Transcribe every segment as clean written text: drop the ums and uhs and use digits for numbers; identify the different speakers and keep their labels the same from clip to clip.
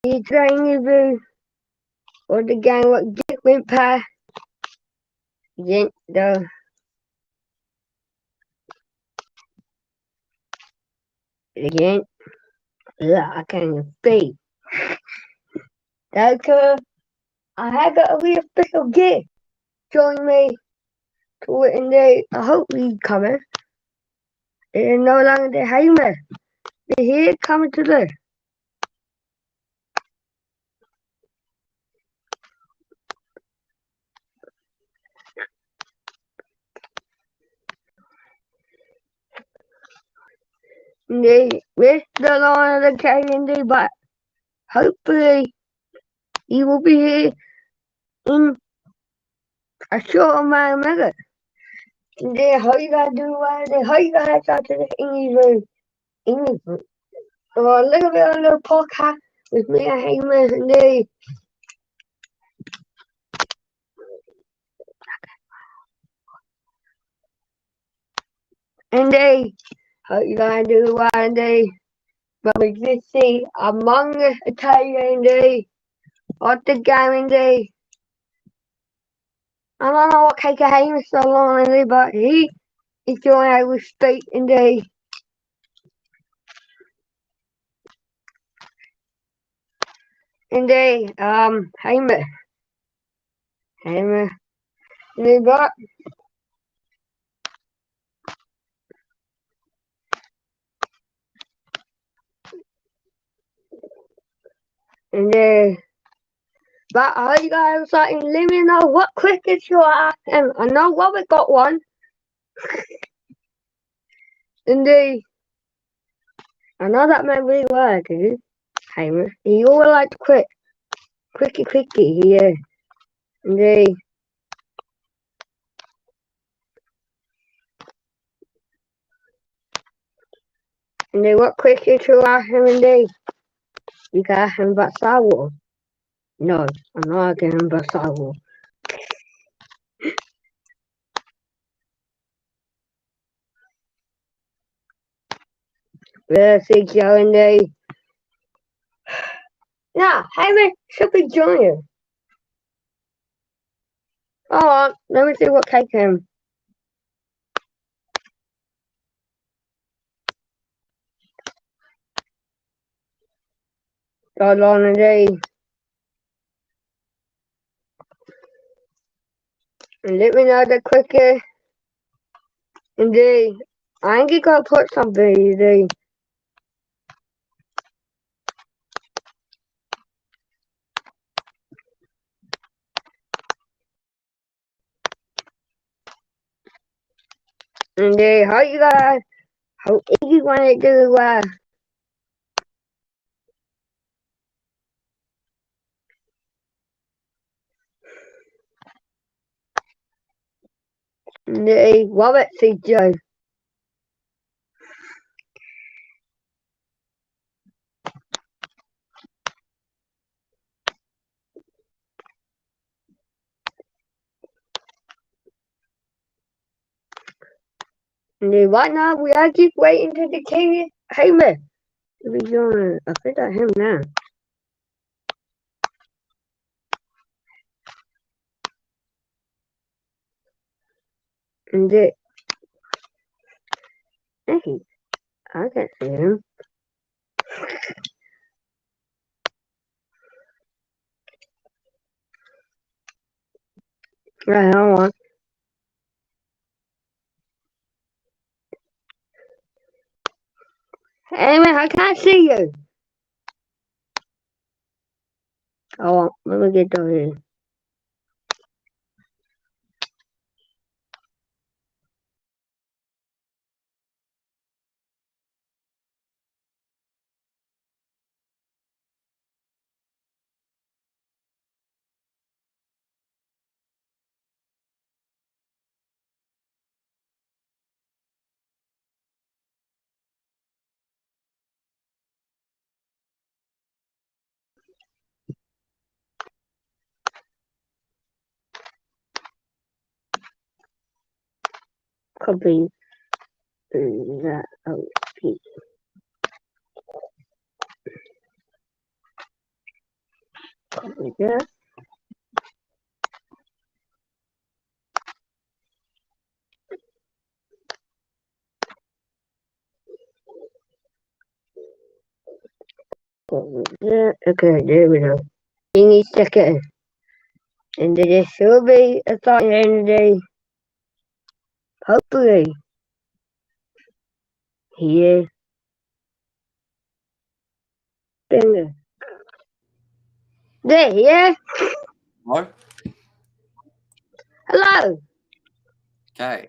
Speaker 1: He trying to or the gang what get went past the again. Yeah, I can't even speak. That's I had got a real special gift. Join me to it and I hope we coming. They're no longer the Hamer. They're here coming to the they we're still on the carrying day, but hopefully he will be here in a short amount of minutes. And then how you gotta do how you gotta talk to the English room. So a little bit on the podcast with me and Heyman and they how you gotta do one day but we just see Among Us Italian day or the gaming day. I don't know what cake of Heyman so long in there, but he is doing out with state and day. And they Heyman Heyman and they got and they but all you guys are let me know what cricket you are and I know Robert got one and they I know that man really well, dude. Heyman. He always like to quit. Quickie, yeah. And they what cricket to him and you got him but Sawo. No, I'm not getting him but Sawo. Let's see Joe and nah, Heyman should be junior. Oh, let me see what cake him. Got on and and let me know the cricket and I ain't gonna put something and how you guys how easy want to do Robert see Joe. And right now we are just waiting to the king Heyman. We're doing I think that's him now. And hey, I can see him. Right, hold on. Hey man, I can't see you. Oh, let me get down here. Copy that. Oh, Yeah. Yeah. Okay, there we go. He needs second. And there should be a thought at the end of the day. Hopefully. He is. Finger. There, yeah?
Speaker 2: Hello?
Speaker 1: Hello.
Speaker 2: Okay.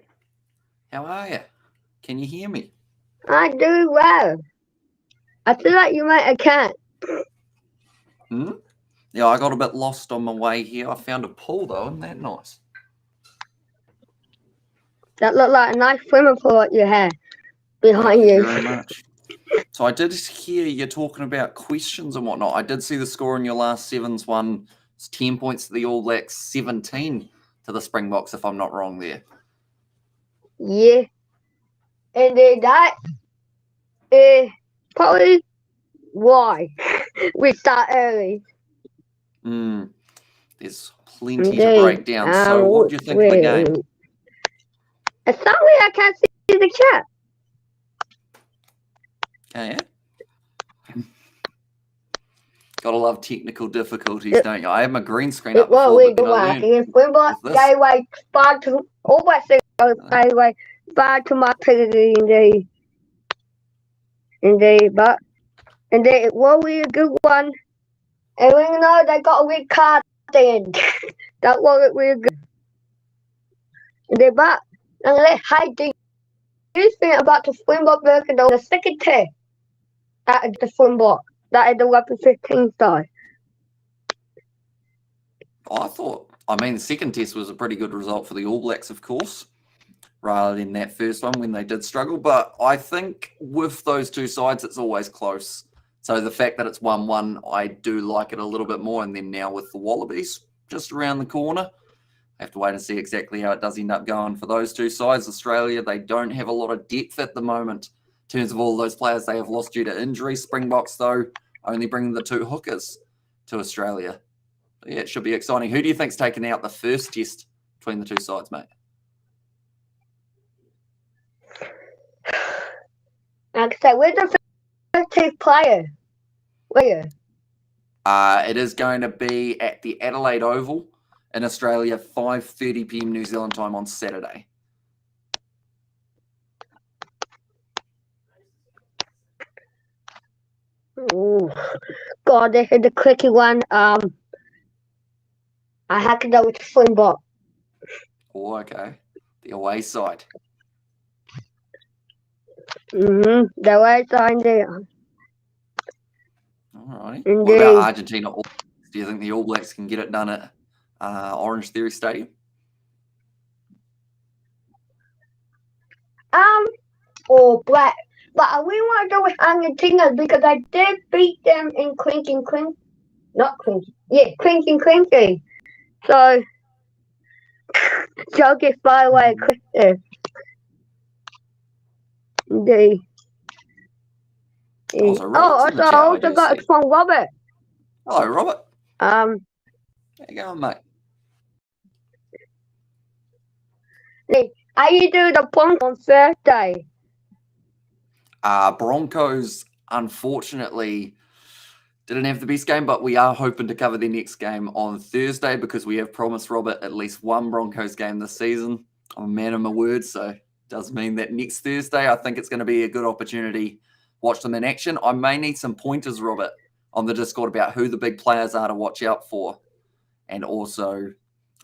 Speaker 2: How are you? Can you hear me?
Speaker 1: I do well. I feel like you might have can't.
Speaker 2: Yeah, I got a bit lost on my way here. I found a pool though, isn't that nice?
Speaker 1: That looked like a nice swimming pool that you had
Speaker 2: Thank
Speaker 1: behind
Speaker 2: you
Speaker 1: you.
Speaker 2: very much. So I did hear you talking about questions and whatnot. I did see the score in your last sevens one. It's 10 points to the All Blacks, 17 to the Springboks, if I'm not wrong there.
Speaker 1: Yeah. And then that is probably why we start early.
Speaker 2: There's plenty to break down. So what do you think of the game?
Speaker 1: It's sorry I can't see the chat.
Speaker 2: Okay, yeah. Gotta love technical difficulties, don't you? I had my green screen up before, but then I learned with this.
Speaker 1: Gateway back to always gateway back to my pedigree indeed, but indeed it will be a good one. And we know they got a red card then. That wasn't really good. Indeed, but unless do you think about the Springbok version on the second test at the Springbok? That is the weapon 15 side.
Speaker 2: I mean, the second test was a pretty good result for the All Blacks, of course, rather than that first one when they did struggle. But I think with those two sides, it's always close. So the fact that it's 1-1, I do like it a little bit more. And then now with the Wallabies just around the corner, I have to wait and see exactly how it does end up going for those two sides. Australia, they don't have a lot of depth at the moment in terms of all those players they have lost due to injury. Springboks, though, only bringing the two hookers to Australia. Yeah, it should be exciting. Who do you think's taken out the first test between the two sides, mate?
Speaker 1: Like I said, where's the first test player? Where?
Speaker 2: It is going to be at the Adelaide Oval in Australia, 5:30 p.m. New Zealand time on Saturday.
Speaker 1: Ooh. God, this is the tricky one. I have to go with Springbok.
Speaker 2: Oh, okay. The away side.
Speaker 1: The away side there.
Speaker 2: All right.
Speaker 1: Indeed.
Speaker 2: What about Argentina? Do you think the All Blacks can get it done at Orange Theory Stadium?
Speaker 1: Or Black. But I really want to go with Argentina because I did beat them in clinking. Not clinking. Yeah, clinking. So, Joe gets by away quicker. Indeed.
Speaker 2: Also
Speaker 1: got it from Robert.
Speaker 2: Hello, Robert.
Speaker 1: How
Speaker 2: you going, mate?
Speaker 1: How you do the Broncos on Thursday?
Speaker 2: Broncos, unfortunately, didn't have the best game, but we are hoping to cover their next game on Thursday because we have promised Robert at least one Broncos game this season. I'm a man of my word, so it does mean that next Thursday, I think it's going to be a good opportunity. Watch them in action. I may need some pointers, Robert, on the Discord about who the big players are to watch out for. And also,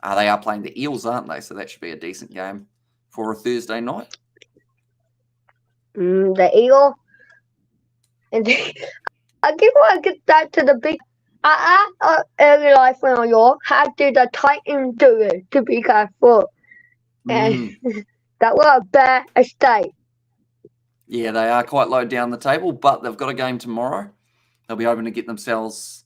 Speaker 2: they are playing the Eels, aren't they? So that should be a decent game for a Thursday night.
Speaker 1: The Eagle. And I give want to get back to the big. Early life in New York, how did the Titans do it to be careful? And that was a bad estate.
Speaker 2: Yeah, they are quite low down the table, but they've got a game tomorrow. They'll be hoping to get themselves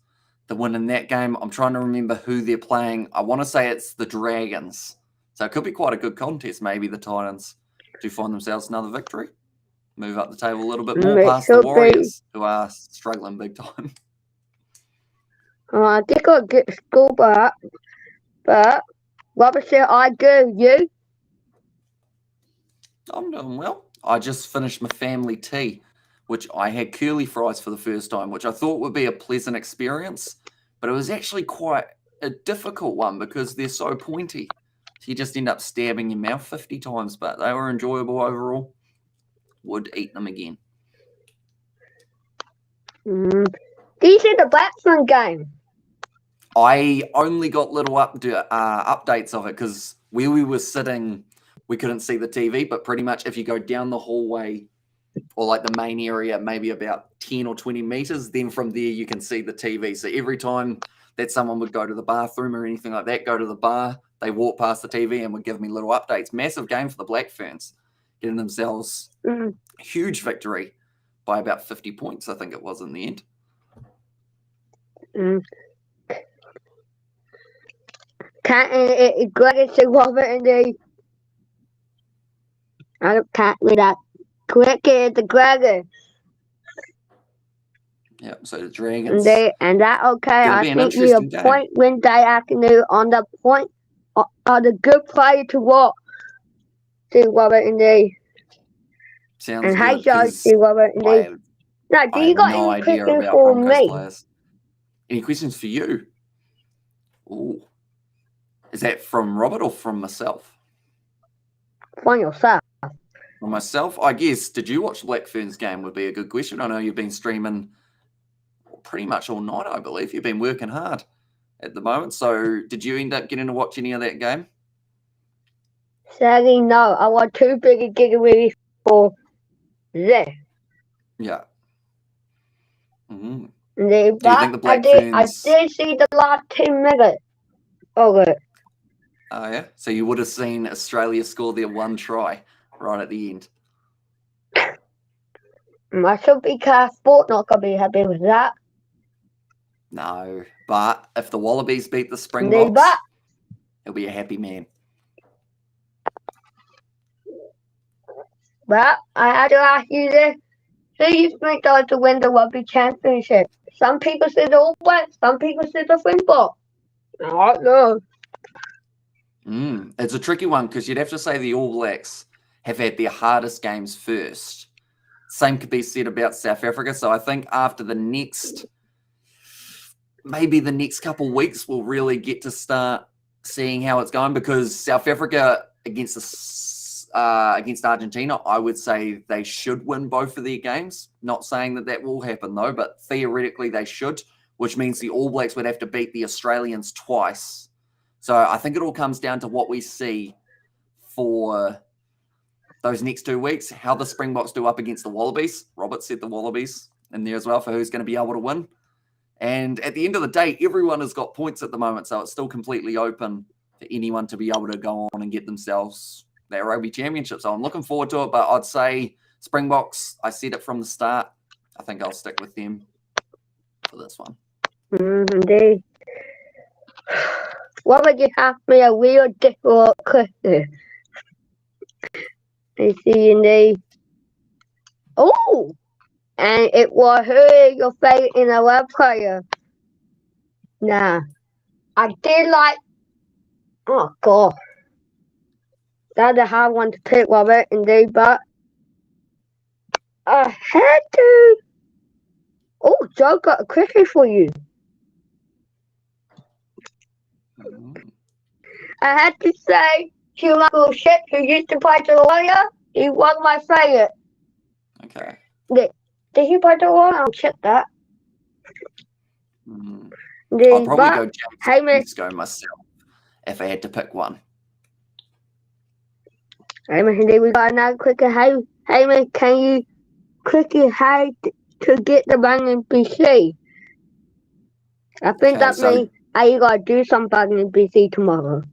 Speaker 2: the win in that game. I'm trying to remember who they're playing. I want to say it's the Dragons. So it could be quite a good contest. Maybe the Titans do find themselves another victory. Move up the table a little bit more past the Warriors, who are struggling big time.
Speaker 1: I did got to get to school, but Robert said I do. You?
Speaker 2: I'm doing well. I just finished my family tea, which I had curly fries for the first time, which I thought would be a pleasant experience, but it was actually quite a difficult one because they're so pointy. So you just end up stabbing your mouth 50 times, but they were enjoyable overall. Would eat them again.
Speaker 1: Do you see the Blackburn game?
Speaker 2: I only got little updates of it because where we were sitting, we couldn't see the TV, but pretty much if you go down the hallway or like the main area, maybe about 10 or 20 meters, then from there you can see the TV. So every time that someone would go to the bathroom or anything like that, go to the bar, they walk past the TV and would give me little updates. Massive game for the Black Ferns, getting themselves a huge victory by about 50 points, I think it was in the end.
Speaker 1: Greg said Robert and the I don't cat with that. Cricket, the Dragon.
Speaker 2: Yeah, so the Dragons.
Speaker 1: And that okay.
Speaker 2: Gonna
Speaker 1: I
Speaker 2: be an
Speaker 1: think you
Speaker 2: interesting game.
Speaker 1: point Wednesday afternoon on the point are the good player to watch. See Robert and the
Speaker 2: Sounds
Speaker 1: and hey
Speaker 2: good.
Speaker 1: Joe,
Speaker 2: 'Cause
Speaker 1: see Robert and
Speaker 2: I
Speaker 1: the.
Speaker 2: have,
Speaker 1: Now, do
Speaker 2: I
Speaker 1: you
Speaker 2: have
Speaker 1: got
Speaker 2: no
Speaker 1: any
Speaker 2: idea
Speaker 1: questions
Speaker 2: about
Speaker 1: for
Speaker 2: Broncos
Speaker 1: me?
Speaker 2: players. Any questions for you? Ooh. Is that from Robert or from myself?
Speaker 1: From yourself.
Speaker 2: From myself, I guess. Did you watch the Black Ferns game? Would be a good question. I know you've been streaming pretty much all night, I believe. You've been working hard at the moment. So did you end up getting to watch any of that game?
Speaker 1: Sadly, no. I was too big a giveaway for this.
Speaker 2: Yeah. Mm-hmm.
Speaker 1: But
Speaker 2: Do you think the Black Ferns...
Speaker 1: I did see the last 10 minutes of it.
Speaker 2: Oh, yeah? So you would have seen Australia score their one try right at the end.
Speaker 1: I should be careful, not going to be happy with that.
Speaker 2: No, but if the Wallabies beat the Springboks, he'll be a happy man.
Speaker 1: But I had to ask you this. Who do you think going to win the Rugby Championship? Some people say the All Blacks, some people say the Springboks. I don't know.
Speaker 2: It's a tricky one because you'd have to say the All Blacks have had their hardest games first. Same could be said about South Africa. So I think after maybe the next couple of weeks, we'll really get to start seeing how it's going because South Africa against Argentina, I would say they should win both of their games. Not saying that will happen though, but theoretically they should, which means the All Blacks would have to beat the Australians twice. So I think it all comes down to what we see for those next 2 weeks, how the Springboks do up against the Wallabies. Robert said the Wallabies in there as well for who's going to be able to win. And at the end of the day, everyone has got points at the moment, so it's still completely open for anyone to be able to go on and get themselves their rugby championship. So I'm looking forward to it, but I'd say Springboks, I said it from the start. I think I'll stick with them for this one.
Speaker 1: Indeed. What would you have me a real difficult question? I see indeed. Oh! And it was who your favorite in a web player. Nah. I did like oh god. That's a hard one to pick, Robert, indeed, but I had to Joe got a quickie for you. I had to say Michael Ship, who used to play the lawyer, he was my favorite.
Speaker 2: Okay.
Speaker 1: Did he play the lawyer? I'll check that.
Speaker 2: I'll probably go James Go myself if I had to pick one.
Speaker 1: Hey man, we got another quickie. Hey man, can you quickly how to get the bang in BC? I think that means you gotta do some bang in BC tomorrow.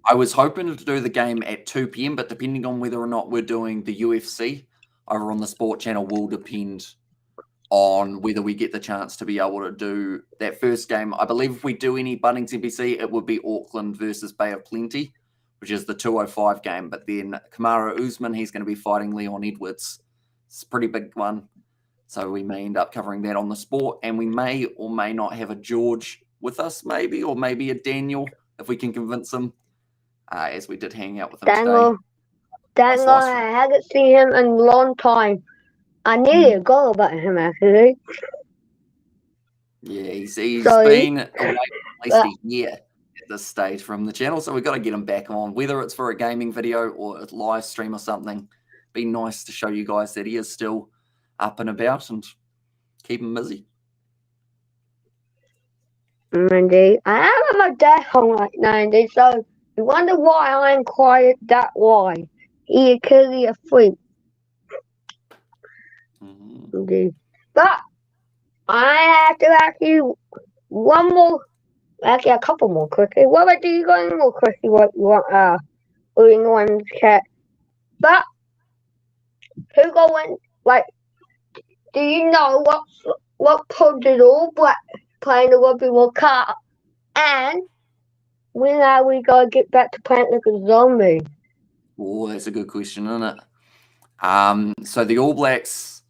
Speaker 2: I was hoping to do the game at 2 p.m, but depending on whether or not we're doing the UFC over on the Sport Channel will depend on whether we get the chance to be able to do that first game. I believe if we do any Bunnings NBC, it would be Auckland versus Bay of Plenty, which is the 205 game. But then Kamaru Usman, he's going to be fighting Leon Edwards. It's a pretty big one. So we may end up covering that on the sport, and we may or may not have a George with us, maybe, or maybe a Daniel if we can convince him, as we did hang out with him today.
Speaker 1: Daniel, I haven't seen him in a long time. I need to go about him, actually.
Speaker 2: Yeah, he's been away for at least a year at this stage from the channel, so we've got to get him back on, whether it's for a gaming video or a live stream or something. Be nice to show you guys that he is still up and about and keep him busy.
Speaker 1: Indeed. I am at my dad's home right now, indeed, so you wonder why I'm quiet that why. He clearly asleep. Indeed. But I have to ask you one more, actually a couple more quickly. What about you going more quickly? What you want? In one chat. But who going? Like, do you know what pub did All Black playing the Rugby World Cup? And when are we gonna get back to playing like a zombie?
Speaker 2: Oh, that's a good question, isn't it? So the All Blacks,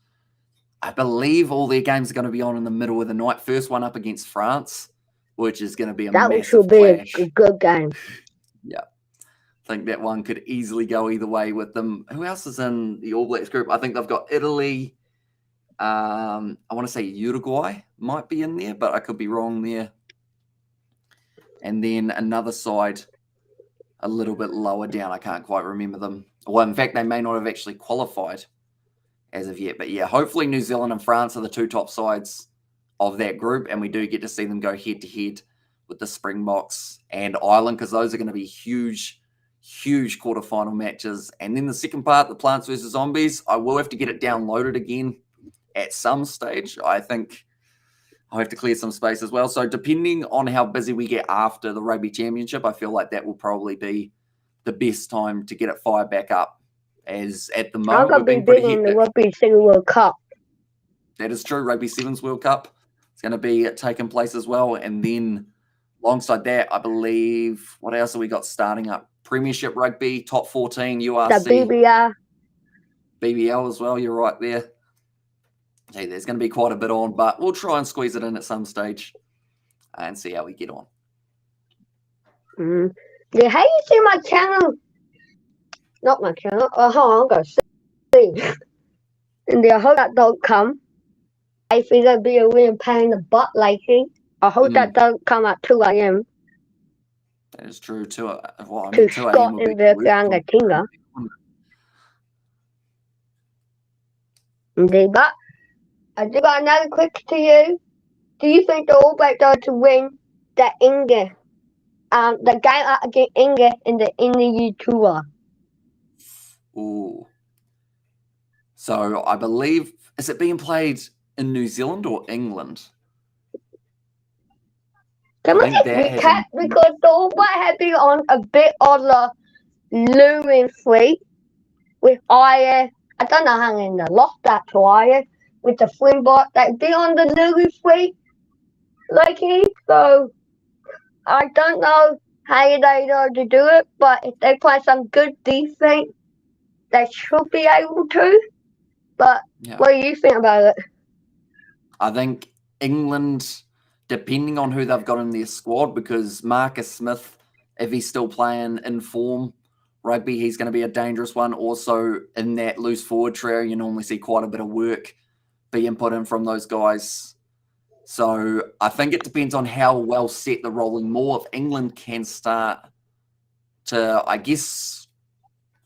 Speaker 2: I believe all their games are going to be on in the middle of the night. First one up against France, which is going to be a massive clash.
Speaker 1: A good game.
Speaker 2: Yeah. I think that one could easily go either way with them. Who else is in the All Blacks group? I think they've got Italy. I want to say Uruguay might be in there, but I could be wrong there. And then another side a little bit lower down. I can't quite remember them. Well, in fact, they may not have actually qualified as of yet. But yeah, hopefully New Zealand and France are the two top sides of that group, and we do get to see them go head-to-head with the Springboks and Ireland, because those are going to be huge quarterfinal matches. And then the second part, the Plants versus Zombies, I will have to get it downloaded again at some stage. I think I'll have to clear some space as well. So depending on how busy we get after the Rugby Championship, I feel like that will probably be the best time to get it fired back up. As at the moment,
Speaker 1: we've been pretty hectic. The Rugby Sevens World Cup.
Speaker 2: That is true. Rugby Sevens World Cup is going to be taking place as well. And then alongside that, I believe, what else have we got starting up? Premiership Rugby, Top 14, URC.
Speaker 1: The
Speaker 2: BBL as well. You're right there. Hey, there's going to be quite a bit on, but we'll try and squeeze it in at some stage and see how we get on.
Speaker 1: Yeah, how you see my channel? Not my channel. Hold on, I'm going to see. And I hope that don't come. I think that'd be a real pain in the butt lately. I hope that don't come at 2 a.m.
Speaker 2: That is true. 2 a.m.
Speaker 1: To Scott in the Gangatinga. Indeed, but I do got another quick to you. Do you think the All Blacks are to win the England, the game against England in the EU tour?
Speaker 2: Ooh. So I believe, is it being played in New Zealand or England?
Speaker 1: Can we just recap? Because the All Blacks have been on a bit of the losing streak with Ireland. I don't know how many they lost that to Ireland with the Springboks. They've been on the losing streak lately, so I don't know how they are to do it, but if they play some good defense, they should be able to. But what do you think about it?
Speaker 2: I think England, depending on who they've got in their squad, because Marcus Smith, if he's still playing in form rugby, he's going to be a dangerous one. Also, in that loose forward trio, you normally see quite a bit of work being put in from those guys. So I think it depends on how well set the rolling more. If England can start to, I guess,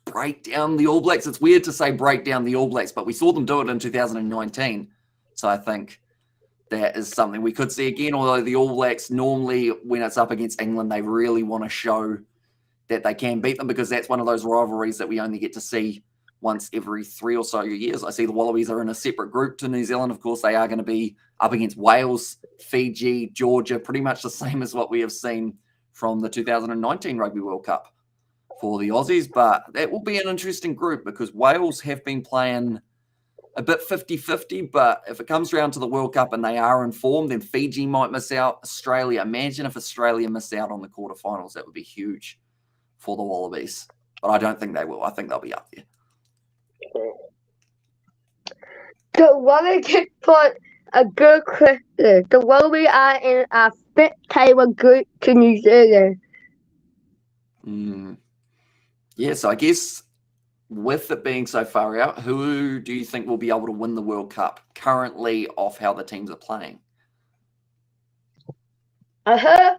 Speaker 2: break down the All Blacks. It's weird to say break down the All Blacks, but we saw them do it in 2019. So I think that is something we could see again, although the All Blacks normally, when it's up against England, they really want to show that they can beat them, because that's one of those rivalries that we only get to see once every 3 or so years. I see the Wallabies are in a separate group to New Zealand. Of course, they are going to be up against Wales, Fiji, Georgia, pretty much the same as what we have seen from the 2019 Rugby World Cup for the Aussies. But that will be an interesting group, because Wales have been playing a bit 50-50, but if it comes around to the World Cup and they are in form, then Fiji might miss out. Australia, imagine if Australia missed out on the quarterfinals. That would be huge for the Wallabies. But I don't think they will. I think they'll be up there.
Speaker 1: The Wallaby just put a good Christmas. The Wallaby are in a fit table group to New Zealand.
Speaker 2: Yeah, so I guess with it being so far out, who do you think will be able to win the World Cup currently off how the teams are playing?
Speaker 1: I heard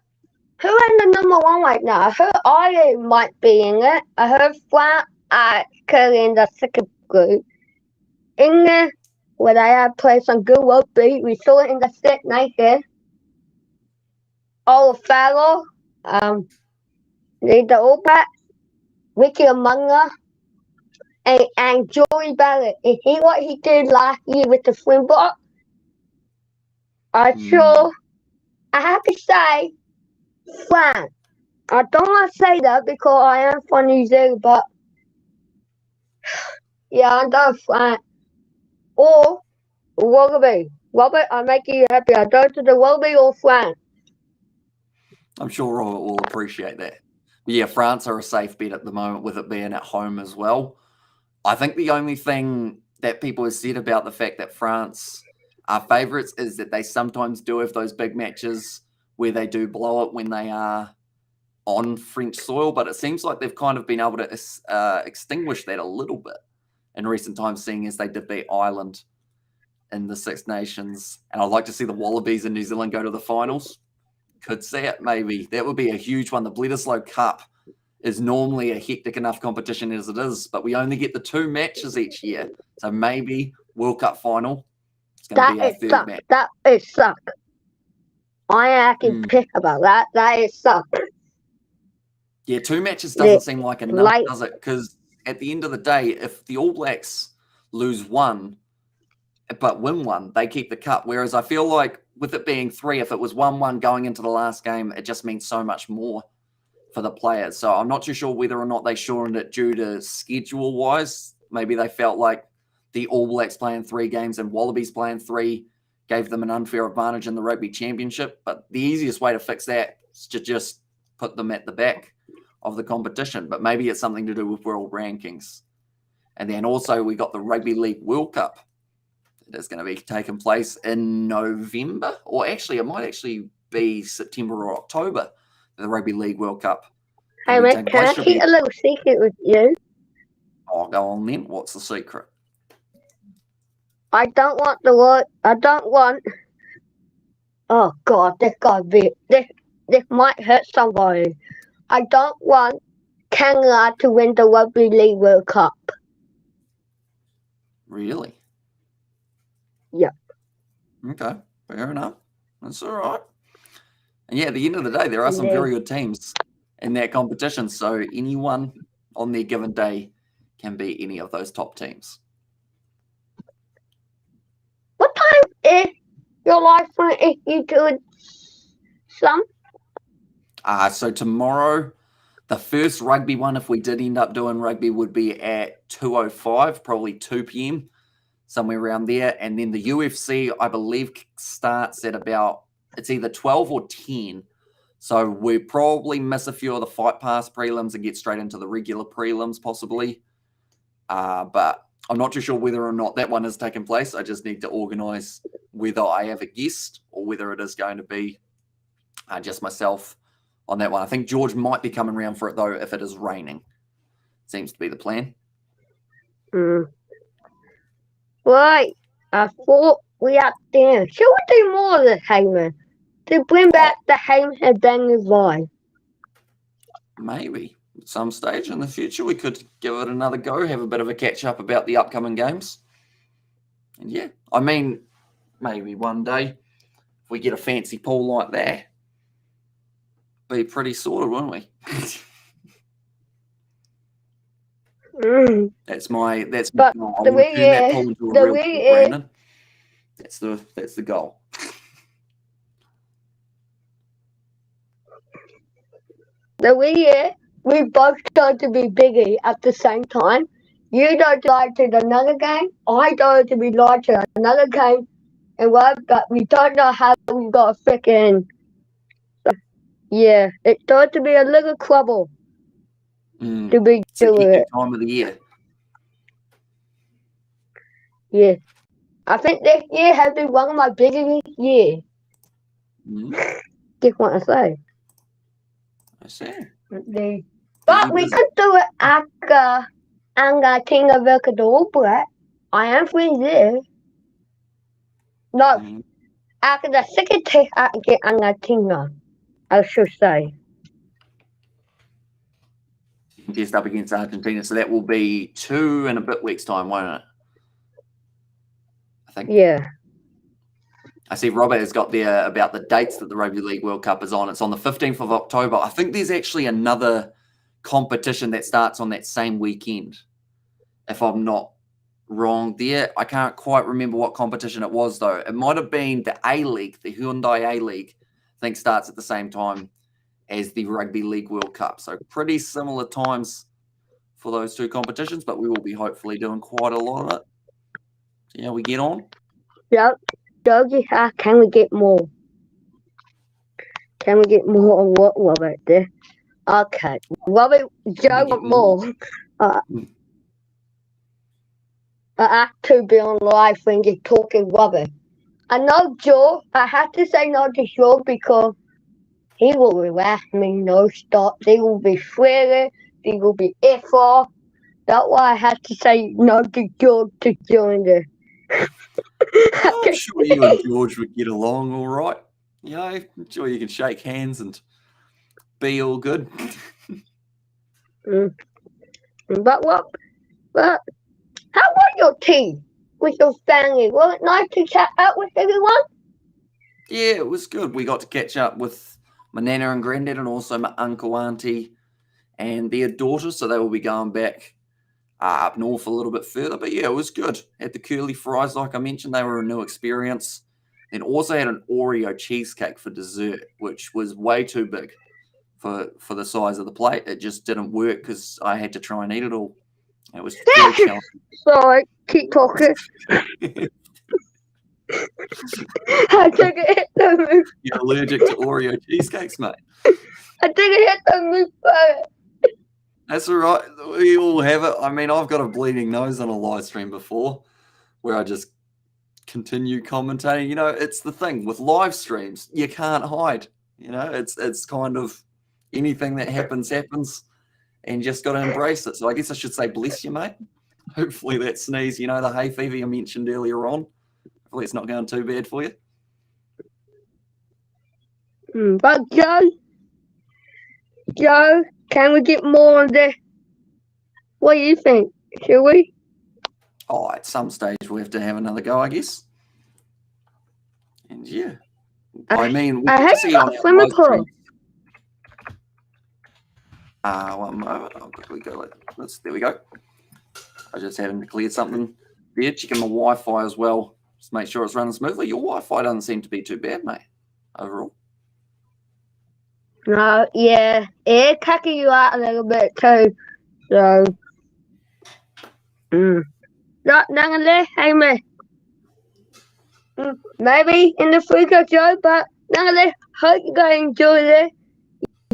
Speaker 1: who is the number one right now? I heard Ireland might be in it. I heard France are currently in the second group. England, where they have played some good rugby, we saw it in the Six Nations. All Farrell, the All Blacks, Ricky Amanga, and Joey Barrett. Is he what he did last year with the Springbok? I have to say, France. I don't want to say that because I am from New Zealand, but yeah, I know France. Or Wallaby. Robert, I make you happy. I go to the Wallaby or France.
Speaker 2: I'm sure Robert will appreciate that. But yeah, France are a safe bet at the moment with it being at home as well. I think the only thing that people have said about the fact that France are favourites is that they sometimes do have those big matches where they do blow it when they are on French soil, but it seems like they've kind of been able to extinguish that a little bit in recent times, seeing as they did beat Ireland in the Six Nations. And I'd like to see the Wallabies in New Zealand go to the finals. Could see it, maybe. That would be a huge one. The Bledisloe Cup is normally a hectic enough competition as it is, but we only get the 2 matches each year. So maybe World Cup final. It's going to be our third match.
Speaker 1: That is suck. I can pick about that. That is suck.
Speaker 2: Yeah, 2 matches doesn't seem like enough, does it? Because at the end of the day, if the All Blacks lose 1 but win 1, they keep the cup. Whereas I feel like with it being 3, if it was 1-1 going into the last game, it just means so much more for the players. So I'm not too sure whether or not they shortened it due to schedule-wise. Maybe they felt like the All Blacks playing 3 games and Wallabies playing 3 gave them an unfair advantage in the Rugby Championship. But the easiest way to fix that is to just put them at the back of the competition. But maybe it's something to do with world rankings. And then also we got the Rugby League World Cup. It is going to be taking place in November, or actually it might actually be September or October, the Rugby League World Cup.
Speaker 1: Hey, mate, can I keep a little secret with you?
Speaker 2: Oh, go on then. What's the secret?
Speaker 1: I don't want oh God, this might hurt somebody. I don't want Canada to win the Rugby League World Cup.
Speaker 2: Really?
Speaker 1: Yeah.
Speaker 2: Okay, fair enough. That's all right. And yeah, at the end of the day, there are some very good teams in that competition. So anyone on their given day can be any of those top teams.
Speaker 1: What time is your live stream if you do some?
Speaker 2: So tomorrow, the first rugby one, if we did end up doing rugby, would be at 2:05, probably 2 p.m, somewhere around there. And then the UFC, I believe, starts at about, it's either 12 or 10. So we probably miss a few of the Fight Pass prelims and get straight into the regular prelims, possibly. But I'm not too sure whether or not that one is taking place. I just need to organise whether I have a guest or whether it is going to be just myself on that one. I think George might be coming around for it, though, if it is raining. Seems to be the plan.
Speaker 1: Right. I thought we had there. Should we do more of this, Heyman? To bring back the Heyman and Bangers vibe?
Speaker 2: Maybe. At some stage in the future, we could give it another go, have a bit of a catch-up about the upcoming games. And yeah, I mean, maybe one day, if we get a fancy pool like that, be pretty sorted, wouldn't we? That's my goal. I want to turn that pool into a real pool, Brandon. That's the goal.
Speaker 1: The way we both going to be biggie at the same time. You don't like to another game, I don't to be like to another game, and we don't know how we got a freaking. Yeah, it's going to be a little trouble to be doing it.
Speaker 2: Time of the year.
Speaker 1: Yeah. I think this year has been one of my biggest years. Just want to say.
Speaker 2: I see.
Speaker 1: But we could do it after ang tinga verkador. I am free there. No, after the second test against ang tinga, I should say.
Speaker 2: Test up against Argentina, so that will be 2 and a bit weeks' time, won't it? I think.
Speaker 1: Yeah.
Speaker 2: I see Robert has got there about the dates that the Rugby League World Cup is on. It's on the 15th of October. I think there's actually another competition that starts on that same weekend, if I'm not wrong there. I can't quite remember what competition it was, though. It might have been the A-League, the Hyundai A-League, I think starts at the same time as the Rugby League World Cup. So pretty similar times for those two competitions, but we will be hopefully doing quite a lot of it. See how we get on?
Speaker 1: Yep. Doggy, can we get more? Can we get more on what, Robert? Okay. Robert, Joe want more. I have to be on live when you're talking Robert. I know Joe, I have to say no to Joe because he will harass me no stop. He will be swearing. He will be F-off. That's why I have to say no to George to join this.
Speaker 2: I'm sure you and George would get along all right. You know, I'm sure you can shake hands and be all good.
Speaker 1: But how was your tea with your family? Was it nice to chat out with everyone?
Speaker 2: Yeah, it was good. We got to catch up with my nana and granddad and also my uncle, auntie, and their daughter. So they will be going back up north a little bit further. But yeah, it was good. Had the curly fries, like I mentioned. They were a new experience. And also had an Oreo cheesecake for dessert, which was way too big for the size of the plate. It just didn't work because I had to try and eat it all. It was very challenging.
Speaker 1: Sorry, keep talking. I didn't hit the roof.
Speaker 2: You're allergic to Oreo cheesecakes, mate.
Speaker 1: I didn't hit the roof first.
Speaker 2: That's all right. We all have it. I mean, I've got a bleeding nose on a live stream before where I just continue commentating. You know, it's the thing with live streams, you can't hide. You know, it's kind of anything that happens, and just got to embrace it. So I guess I should say bless you, mate. Hopefully that sneeze, you know, the hay fever you mentioned earlier on, hopefully it's not going too bad for you.
Speaker 1: But Joe, can we get more on this? What do you think? Shall we?
Speaker 2: Oh, at some stage we have to have another go, I guess. And yeah, I mean, we can see on our live stream. One moment, I'll quickly go. There we go. I just having to clear something there. Checking my Wi-Fi as well. Just make sure it's running smoothly. Your Wi-Fi doesn't seem to be too bad, mate. Overall.
Speaker 1: No, yeah, it kicking you out a little bit too. So, maybe in the future, Joe. But hope you guys enjoy this.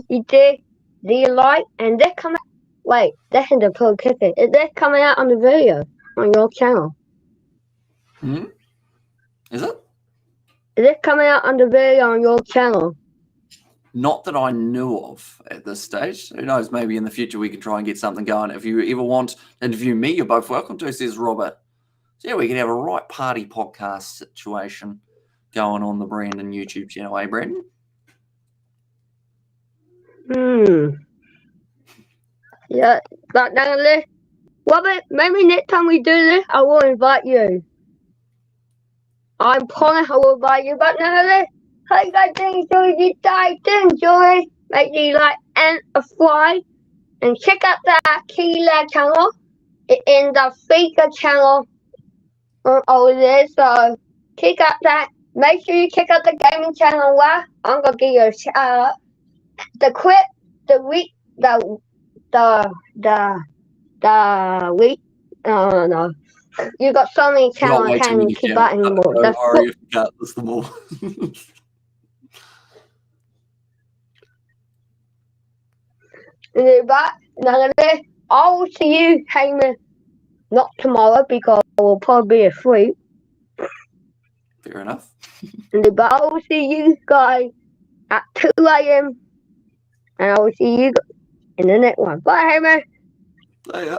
Speaker 1: You did. Do you like? And they're coming. Wait, that's in the pro ticket. Is that coming out on the video on your channel?
Speaker 2: Is it?
Speaker 1: Is it coming out on the video on your channel?
Speaker 2: Not that I knew of at this stage. Who knows? Maybe in the future we can try and get something going. If you ever want to interview me, you're both welcome to, says Robert. So yeah, we can have a right party podcast situation going on the Brandon YouTube channel, eh, Brandon?
Speaker 1: Yeah, but Robert, maybe next time we do this, I will invite you. I promise I will invite you, but how you guys enjoy this day? Enjoy. Make sure you like and subscribe. And check out that Keylag channel. It in the speaker channel over there. So check out that. Make sure you check out the gaming channel. I'm gonna give you a shout out. The week. No. You got so many channels I can't keep that anymore.
Speaker 2: Don't worry if you can't list them all.
Speaker 1: But I will see you, Heyman, not tomorrow because I will probably be asleep.
Speaker 2: Fair enough.
Speaker 1: But I will see you guys at 2 a.m. and I will see you in the next one. Bye, Hamish.
Speaker 2: Yeah.